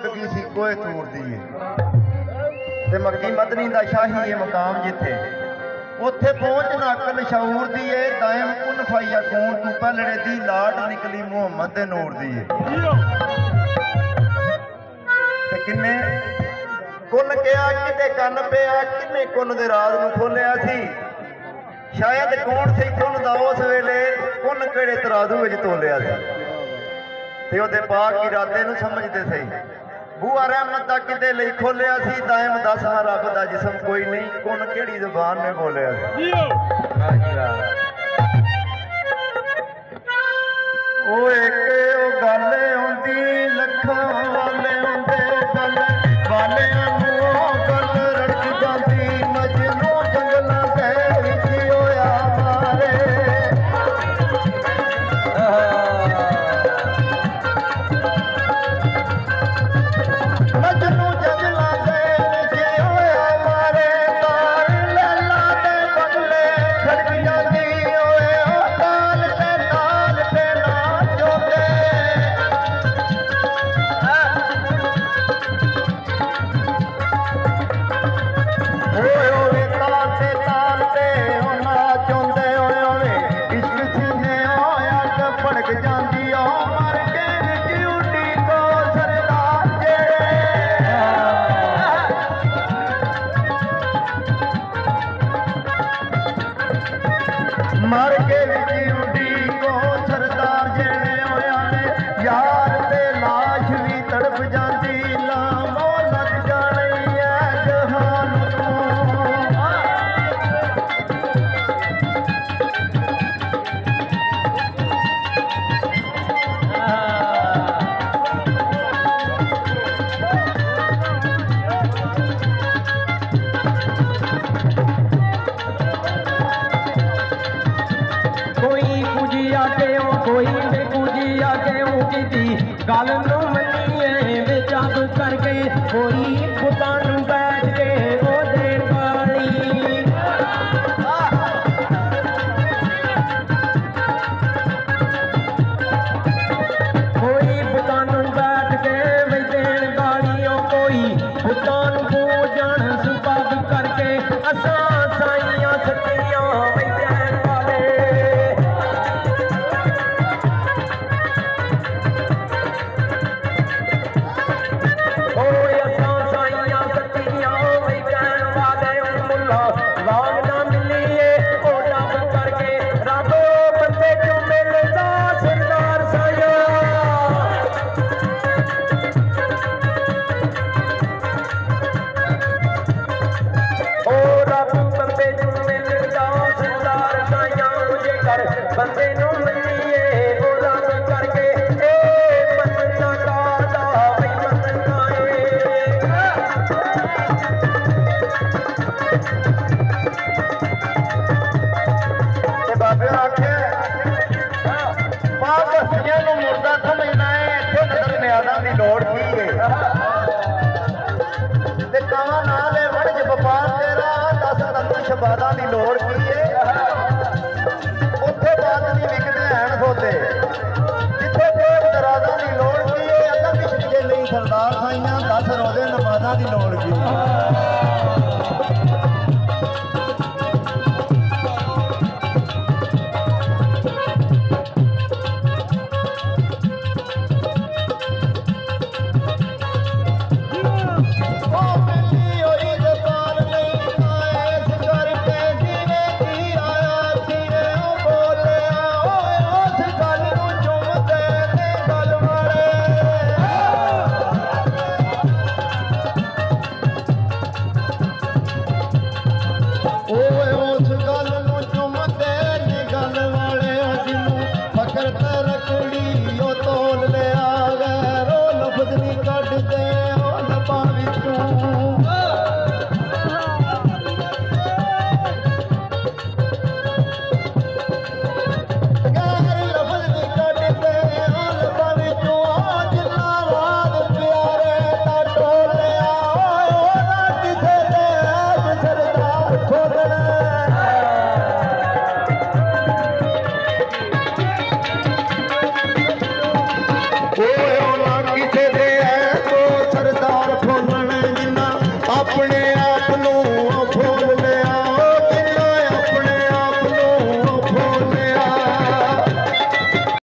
look गई सी कोए तूर दी ते मक्की मदनी दा शाही ये मकाम जिथे उत्थे पहुंच नकल शऊर दी है दायम कुन फाइया कौन तू पलड़े दी लाड निकली मुहम्मद दे नूर दी है ते किन्ने कुन कहा किते कन पिया किन्ने कुन दे राज नूं खोलिया सी शायद कौन सी कुन दा उस वेले कुन किहड़े तराजू विच तोलिया सी ते ओदे पाक इरादे नूं समझदे सही बूआ रहमत दा किते लई खोलिया सी दायम दस हां रब दा जिस्म कोई नहीं कुन किहड़ी ज़ुबान ने बोलिया सी ओ एक ओ गल हुंदी लखां वाले हुंदे गल वाले नूं गल रख जांदी मजनू जंगलां दे विच होया मारे मजनू जंगलां दे विच होया मारे तार लैला दे बगले खड़क जांदी ओए ओ ताल ते नाचो दे मर के उडी को सरदार जेड़े होया ने यार ते लाश भी तड़प जाती लामो लग जानी है जहान कोई बेकुजिया क्यों की गल नू मनीए बेचाब करके कोई खुदान बैठ के वो देर वाली कोई खुदान बैठ के वे देर गालियों कोई खुदान को जान सुबह करके असा साइयां सतियां वे देर वाले बंदे नू मिलिए वो रब करके ए मन्ना कादा भाई मन्ना ते बाबे आखे पाक हस्तियां नू मुर्दा समझना है इत्थे नजर न्याज़ां दी लोड़ की है ते कावा नाल ए वड़ च वपार तेरा 10 नंबर शबादा दी लोड़ की है जिथे कोई दराजा की लोड़ की है अगर पिछले नहीं सरदार साइयां 10 रोजे नमाजा की लोड़ की रखड़ी तोल ले आ गए रो लफज नहीं कट दे